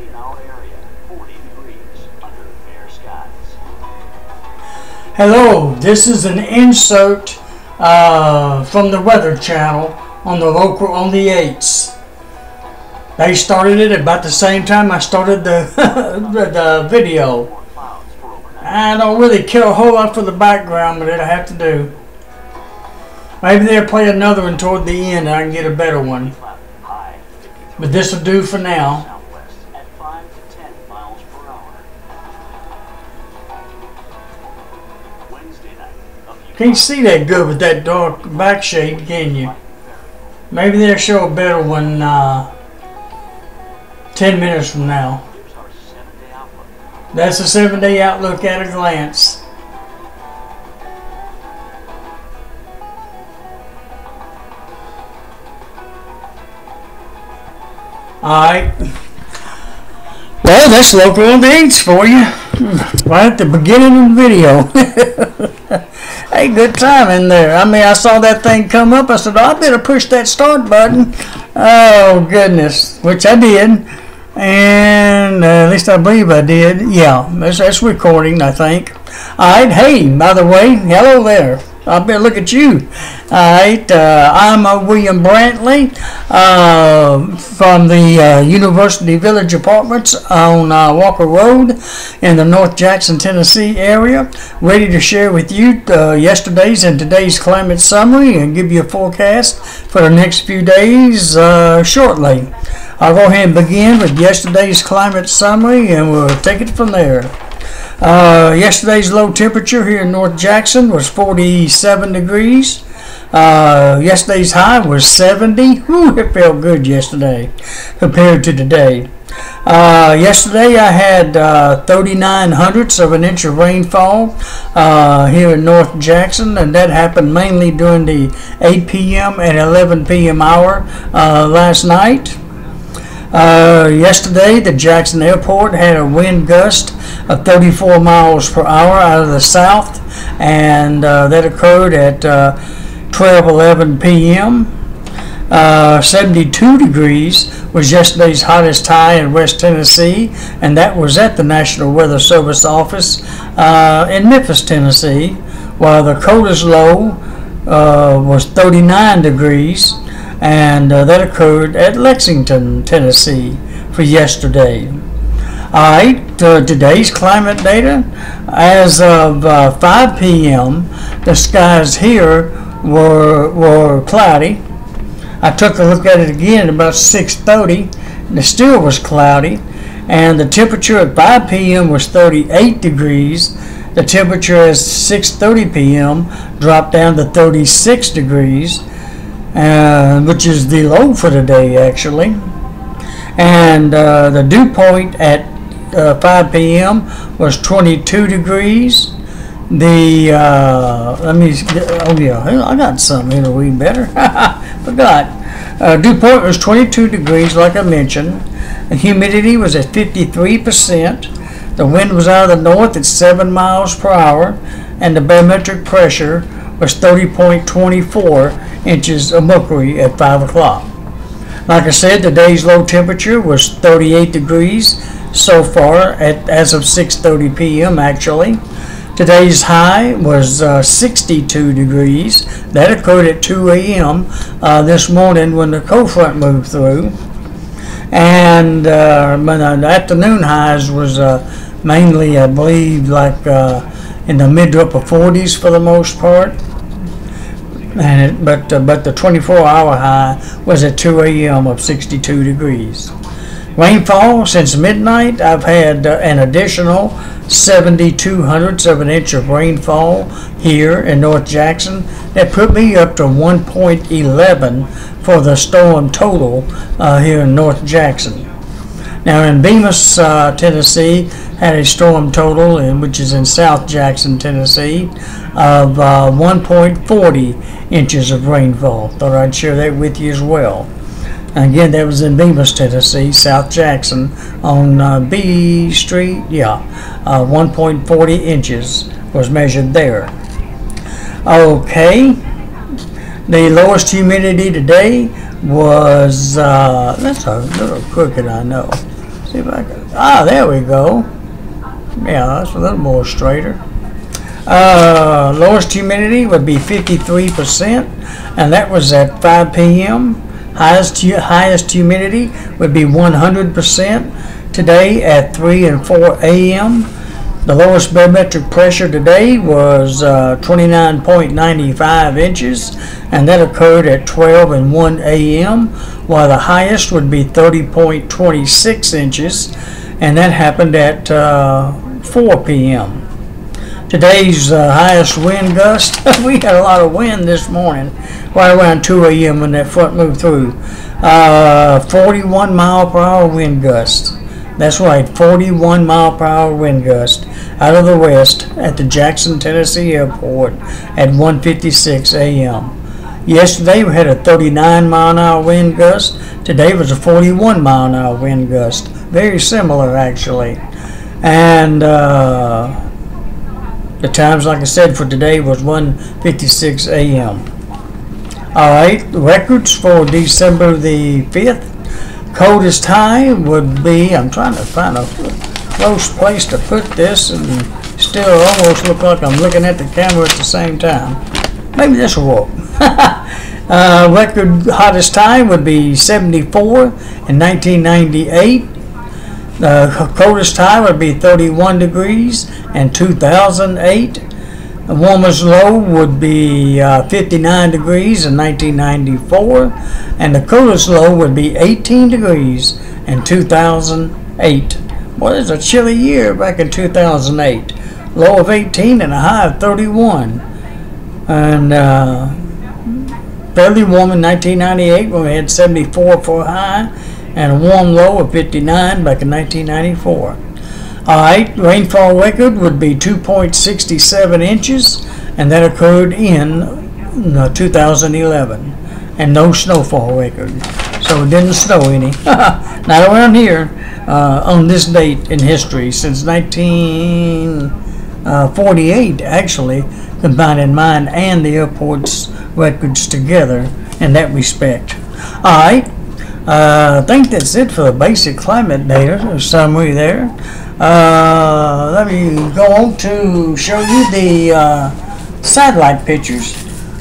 Cloudy in our area, 40 degrees under fair skies. Hello, this is an insert from the Weather Channel on the local on the 8s. They started it about the same time I started the the video. I don't really care a whole lot for the background, but it'll have to do. Maybe they'll play another one toward the end and I can get a better one. But this will do for now. Can't see that good with that dark back shade, can you? Maybe they'll show a better one 10 minutes from now. That's a 7-day outlook at a glance. Alright. Well, that's local on the 8s for you. Right at the beginning of the video. Hey, good time in there. I mean, I saw that thing come up. I said, oh, I better push that start button. Oh, goodness. Which I did. And at least I believe I did. Yeah, that's recording, I think. All right. Hey, by the way, hello there. I better look at you. All right. I'm William Brantley from the University Village Apartments on Walker Road in the North Jackson, Tennessee area. Ready to share with you yesterday's and today's climate summary and give you a forecast for the next few days shortly. I'll go ahead and begin with yesterday's climate summary and we'll take it from there. Yesterday's low temperature here in North Jackson was 47 degrees. Yesterday's high was 70. Whew, it felt good yesterday compared to today. Yesterday I had 39/100ths of an inch of rainfall here in North Jackson, and that happened mainly during the 8 p.m. and 11 p.m. hour last night. Yesterday, the Jackson Airport had a wind gust of 34 miles per hour out of the south, and that occurred at 12:11 p.m. 72 degrees was yesterday's hottest high in West Tennessee, and that was at the National Weather Service office in Memphis, Tennessee, while the coldest low was 39 degrees. And that occurred at Lexington, Tennessee for yesterday. Alright, today's climate data. As of 5 p.m., the skies here were cloudy. I took a look at it again at about 6:30, and it still was cloudy. And the temperature at 5 p.m. was 38 degrees. The temperature at 6:30 p.m. dropped down to 36 degrees. Which is the low for the day, actually. And the dew point at 5 p.m. was 22 degrees. The oh yeah, I got something to read better. Forgot. Dew point was 22 degrees, like I mentioned. The humidity was at 53%. The wind was out of the north at 7 miles per hour, and the barometric pressure was 30.24 inches of mercury at 5 o'clock. Like I said, today's low temperature was 38 degrees so far as of 6:30 p.m. actually. Today's high was 62 degrees. That occurred at 2 a.m. This morning when the cold front moved through. And the afternoon highs was mainly, I believe, like in the mid to upper 40s for the most part. But the 24-hour high was at 2 a.m. of 62 degrees. Rainfall since midnight, I've had an additional 72/100ths of an inch of rainfall here in North Jackson. That put me up to 1.11 for the storm total here in North Jackson. Now in Bemis, Tennessee, had a storm total, which is in South Jackson, Tennessee, of 1.40 inches of rainfall. Thought I'd share that with you as well. Again, that was in Bemis, Tennessee, South Jackson, on B Street. Yeah, 1.40 inches was measured there. Okay, the lowest humidity today was, that's a little crooked, I know. See if I can. There we go. Yeah, that's a little more straighter. Lowest humidity would be 53%, and that was at 5 p.m. Highest humidity would be 100% today at 3 and 4 a.m. The lowest barometric pressure today was 29.95 inches, and that occurred at 12 and 1 a.m., while the highest would be 30.26 inches, and that happened at 4 p.m. Today's highest wind gust, we had a lot of wind this morning, right around 2 a.m. when that front moved through. 41 mile per hour wind gust. That's right, 41 mile per hour wind gust out of the west at the Jackson, Tennessee airport at 1:56 a.m. Yesterday we had a 39 mile an hour wind gust. Today was a 41 mile an hour wind gust. Very similar actually. And the times, like I said, for today was 1:56 a.m. Alright, records for December the 5th. Coldest high would be, I'm trying to find a close place to put this and still almost look like I'm looking at the camera at the same time. Maybe this will work. Record hottest time would be 74 in 1998. The coldest high would be 31 degrees in 2008. The warmest low would be 59 degrees in 1994. And the coolest low would be 18 degrees in 2008. Well, it's a chilly year back in 2008. Low of 18 and a high of 31. And fairly warm in 1998 when we had 74 for a high and a warm low of 59 back in 1994. Alright, rainfall record would be 2.67 inches, and that occurred in 2011. And no snowfall record. So it didn't snow any. Not around here on this date in history since 1948, actually, combining mine and the airport's records together in that respect. Alright. I think that's it for the basic climate data summary there. Let me go on to show you the satellite pictures.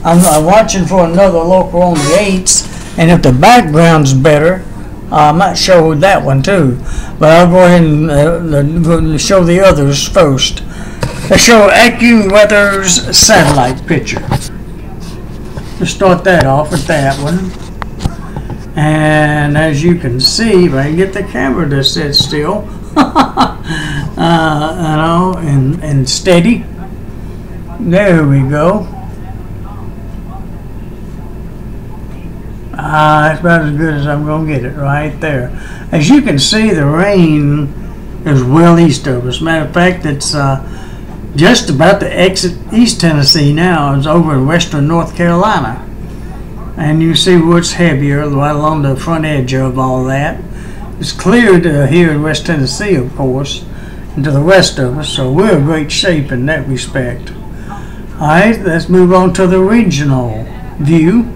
I'm watching for another local on the 8s, and if the background's better, I might show that one too. But I'll go ahead and show the others first. Let's show AccuWeather's satellite picture. Let's start that off with that one. And as you can see, if I can get the camera to sit still, and steady. There we go. That's about as good as I'm going to get it right there. As you can see, the rain is well east of us. Matter of fact, it's just about to exit East Tennessee now. It's over in western North Carolina. And you see what's heavier right along the front edge of all that. It's cleared here in West Tennessee, of course, and to the rest of us, so we're in great shape in that respect. Alright, let's move on to the regional view.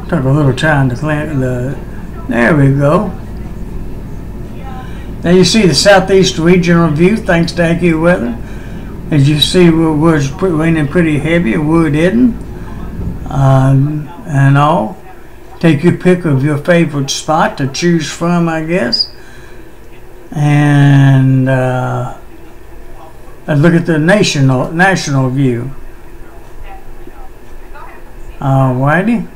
Took a little time to clear there we go. Now you see the southeast regional view, thanks to AccuWeather. As you see, it was raining pretty heavy, and where it didn't. And all. Take your pick of your favorite spot to choose from, I guess. And let's look at the national view. Alrighty.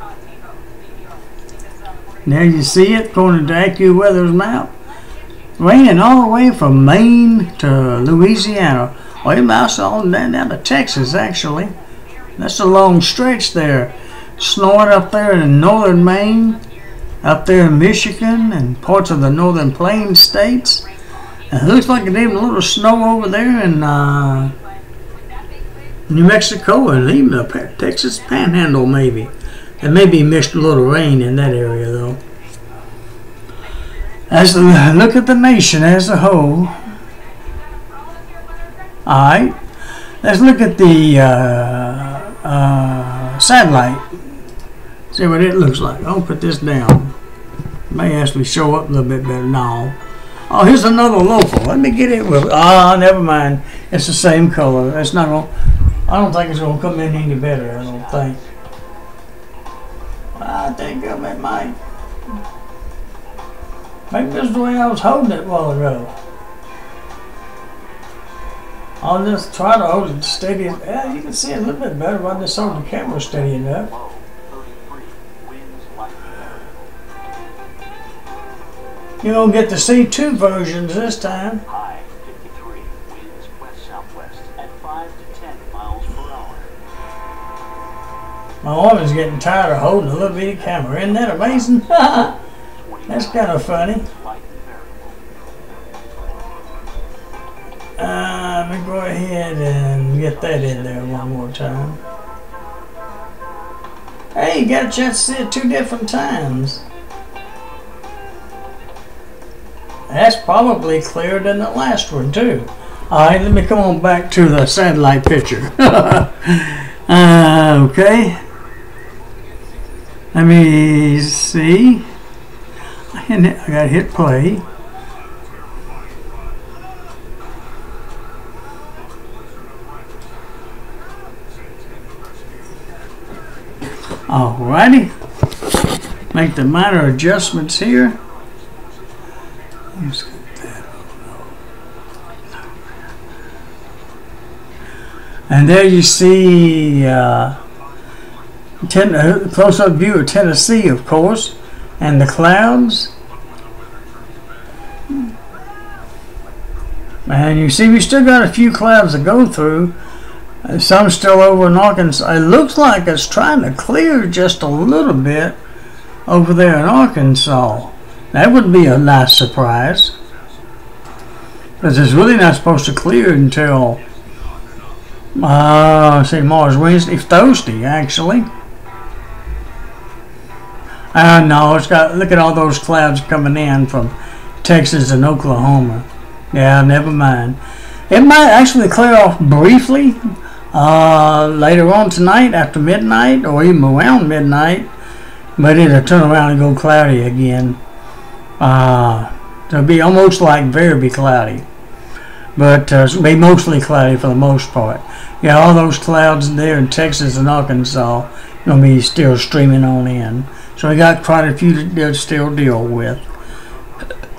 There you see it, according to AccuWeather's map. Raining all the way from Maine to Louisiana. Or even also down to Texas, actually. That's a long stretch there. Snowing up there in northern Maine, up there in Michigan, and parts of the northern plains states. And it looks like it's even a little snow over there in New Mexico and even the Texas Panhandle, maybe. There may be mixed a little rain in that area, though. As we look at the nation as a whole. Alright, let's look at the satellite. See what it looks like. I'll put this down. May actually show up a little bit better now. Oh, here's another local. Let me get it with. Ah, never mind. It's the same color. It's not gonna. I don't think it's gonna come in any better. I don't think. I think it might. Maybe this is the way I was holding it a while ago. I'll just try to hold it steady. Yeah, you can see it a little bit better if I just hold the camera steady enough. Low 33. Winds light to You're gonna get to see two versions this time. high 53. Winds west-southwest at 5 to 10 miles per hour. My arm is getting tired of holding a little bitty camera. Isn't that amazing? That's kind of funny. Light and variable. Let me go ahead and get that in there one more time. Hey, you got a chance to see it two different times. That's probably clearer than the last one too. Alright, let me come on back to the satellite picture. Okay. Let me see. I gotta hit play. Alrighty. Make the minor adjustments here. Let's get that. And there you see close-up view of Tennessee, of course, and the clouds. And you see we still got a few clouds to go through. Some still over in Arkansas. It looks like it's trying to clear just a little bit over there in Arkansas. That would be a nice surprise, because it's really not supposed to clear until say Mars Wednesday, Thursday actually. No, it's got, look at all those clouds coming in from Texas and Oklahoma. Yeah, never mind. It might actually clear off briefly later on tonight after midnight, or even around midnight, but it'll turn around and go cloudy again. It'll be almost like very cloudy, but it'll be mostly cloudy for the most part. Yeah, all those clouds there in Texas and Arkansas gonna be still streaming on in. So we got quite a few to still deal with,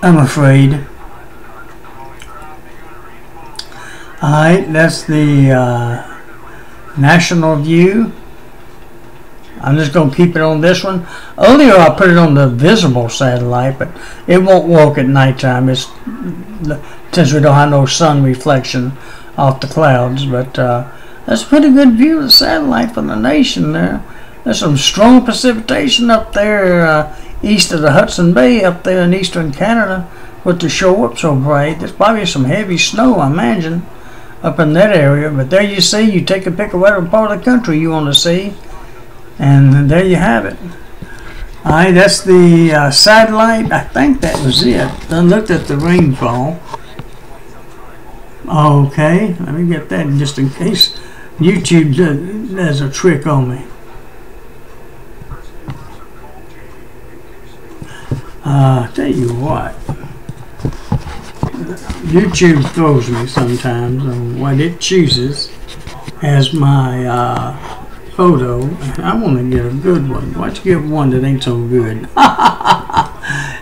I'm afraid. Alright, that's the national view. I'm just going to keep it on this one. Earlier I put it on the visible satellite, but it won't work at nighttime. It's since we don't have no sun reflection off the clouds. But that's a pretty good view of the satellite from the nation there. There's some strong precipitation up there east of the Hudson Bay, up there in eastern Canada, with the show up so bright. There's probably some heavy snow, I imagine, up in that area. But there you see, you take a pick of whatever part of the country you want to see, and there you have it. Alright, that's the satellite. I think that was it. I looked at the rainfall. Okay, let me get that just in case YouTube does a trick on me. Tell you what, YouTube throws me sometimes on what it chooses as my photo. I want to get a good one. Why don't you give one that ain't so good? I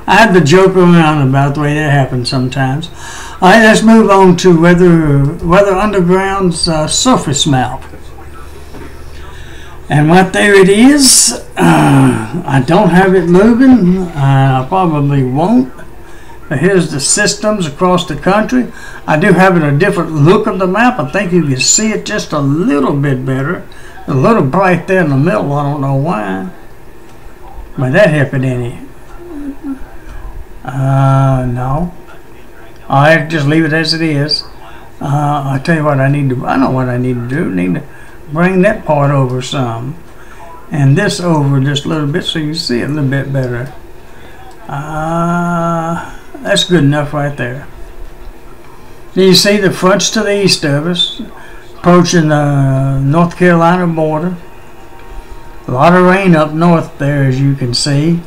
had to joke around about the way that happens sometimes. All right, let's move on to Weather Underground's surface map. And right there it is. I don't have it moving. I probably won't. But here's the systems across the country. I do have it a different look of the map. I think you can see it just a little bit better. A little bright there in the middle. I don't know why. But that happened any. No. I have to just leave it as it is. I'll tell you what I need to. I know what I need to do. I need to bring that part over some, and this over just a little bit so you can see it a little bit better. That's good enough right there. You see the fronts to the east of us, approaching the North Carolina border. A lot of rain up north there, as you can see,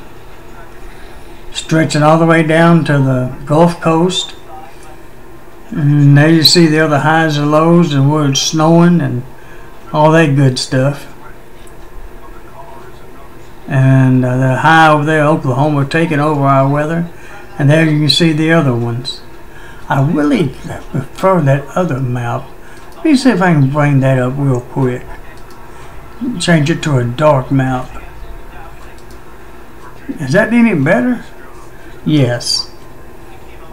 stretching all the way down to the Gulf Coast. And there you see the other highs and lows and where it's snowing and all that good stuff. And the high over there, Oklahoma, taking over our weather. And there you can see the other ones. I really prefer that other map. Let me see if I can bring that up real quick. Change it to a dark map. Is that any better? Yes.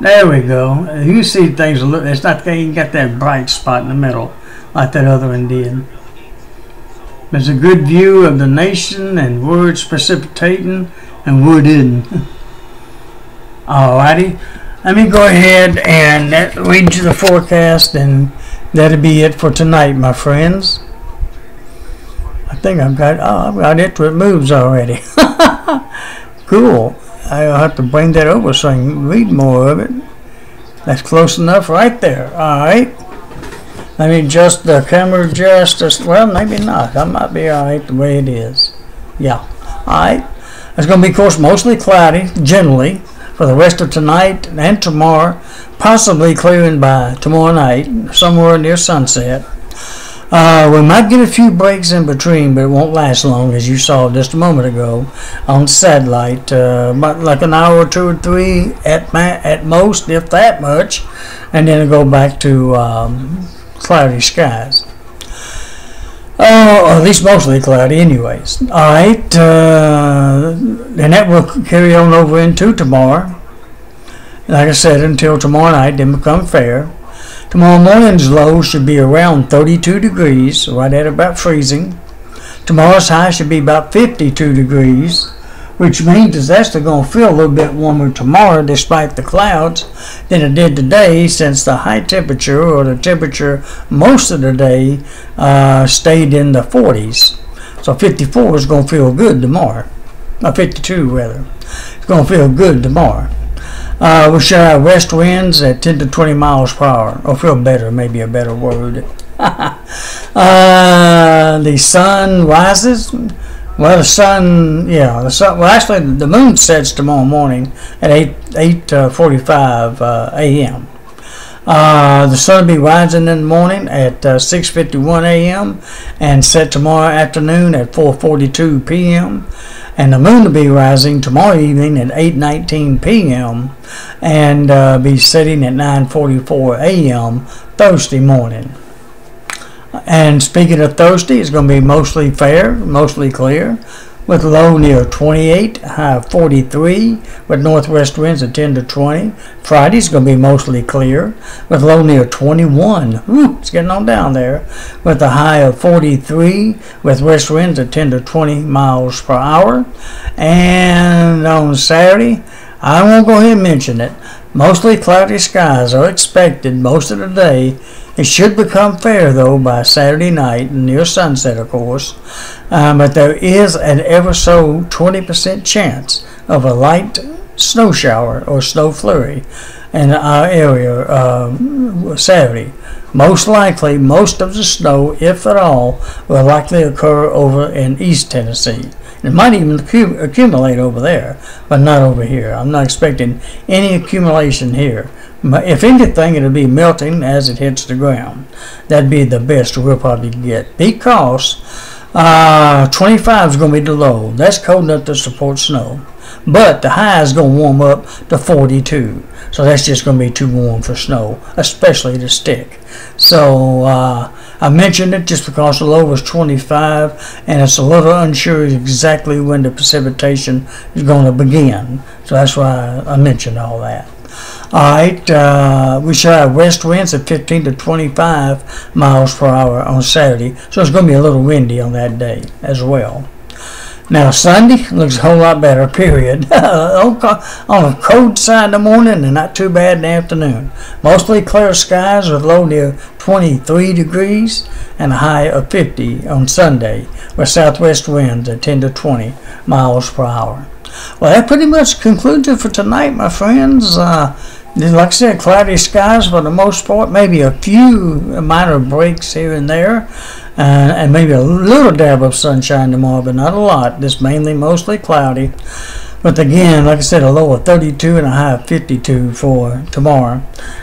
There we go. You see things a little. It's not. You got that bright spot in the middle, like that other one did. There's a good view of the nation and where it's precipitating and where it isn't. Alrighty. Let me go ahead and read you the forecast, and that'll be it for tonight, my friends. I think I've got it where it moves already. Cool. I'll have to bring that over so I can read more of it. That's close enough right there. Alright. Let me adjust the camera just as well, maybe not. That might be alright the way it is. Yeah. Alright. It's going to be, of course, mostly cloudy, generally, for the rest of tonight and tomorrow. Possibly clearing by tomorrow night, somewhere near sunset. We might get a few breaks in between, but it won't last long, as you saw just a moment ago on satellite. About like an hour or two or three at most, if that much, and then it'll go back to cloudy skies. Or at least mostly cloudy anyways. Alright, and that will carry on over into tomorrow. Like I said, until tomorrow night, then become fair. Tomorrow morning's low should be around 32 degrees, right at about freezing. Tomorrow's high should be about 52 degrees, which means it's actually going to feel a little bit warmer tomorrow despite the clouds than it did today, since the high temperature, or the temperature most of the day, stayed in the 40s. So 54 is going to feel good tomorrow. 52 rather. It's going to feel good tomorrow. We should have west winds at 10 to 20 miles per hour. Or feel better, maybe a better word. The sun rises. Well, the sun, well, actually, the moon sets tomorrow morning at 8:45 a.m. The sun will be rising in the morning at 6:51 a.m. and set tomorrow afternoon at 4:42 p.m. And the moon will be rising tomorrow evening at 8:19 p.m. and be setting at 9:44 a.m. Thursday morning. And speaking of Thursday, it's going to be mostly fair, mostly clear, with low near 28, high of 43, with northwest winds at 10 to 20. Friday's going to be mostly clear, with low near 21. Ooh, it's getting on down there, with a high of 43, with west winds at 10 to 20 miles per hour. And on Saturday, I won't go ahead and mention it. Mostly cloudy skies are expected most of the day. It should become fair, though, by Saturday night, near sunset, of course. But there is an ever so 20% chance of a light snow shower or snow flurry in our area Saturday. Most likely, most of the snow, if at all, will likely occur over in East Tennessee. It might even accumulate over there, but not over here. I'm not expecting any accumulation here. If anything, it'll be melting as it hits the ground. That'd be the best we'll probably get, because 25 is going to be the low. That's cold enough to support snow. But the high is going to warm up to 42. So that's just going to be too warm for snow, especially to stick. So I mentioned it just because the low was 25, and it's a little unsure exactly when the precipitation is going to begin. So that's why I mentioned all that. Alright, we should have west winds at 15 to 25 miles per hour on Saturday, so it's going to be a little windy on that day as well. Now Sunday looks a whole lot better, period. On the cold side in the morning and not too bad in the afternoon. Mostly clear skies with low near 23 degrees and a high of 50 on Sunday, with southwest winds at 10 to 20 miles per hour. Well, that pretty much concludes it for tonight, my friends. Like I said, cloudy skies for the most part, maybe a few minor breaks here and there. and maybe a little dab of sunshine tomorrow, but not a lot. Just mostly cloudy. But again, like I said, a low of 32 and a high of 52 for tomorrow.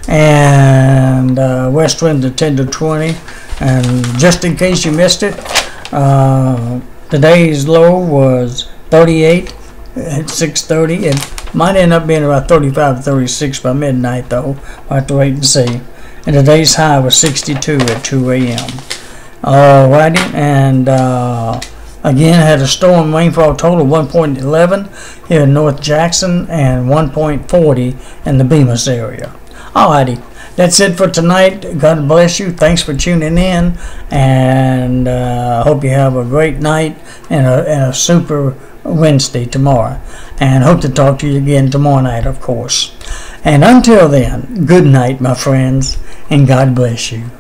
And west winds of 10 to 20. And just in case you missed it, today's low was 38 at 6:30. It might end up being about 35 or 36 by midnight, though. We'll have to wait and see. And today's high was 62 at 2 a.m. Alrighty, and again, had a storm rainfall total of 1.11 here in North Jackson and 1.40 in the Bemis area. Alrighty, that's it for tonight. God bless you. Thanks for tuning in, and hope you have a great night and a super Wednesday tomorrow. And hope to talk to you again tomorrow night, of course. And until then, good night, my friends, and God bless you.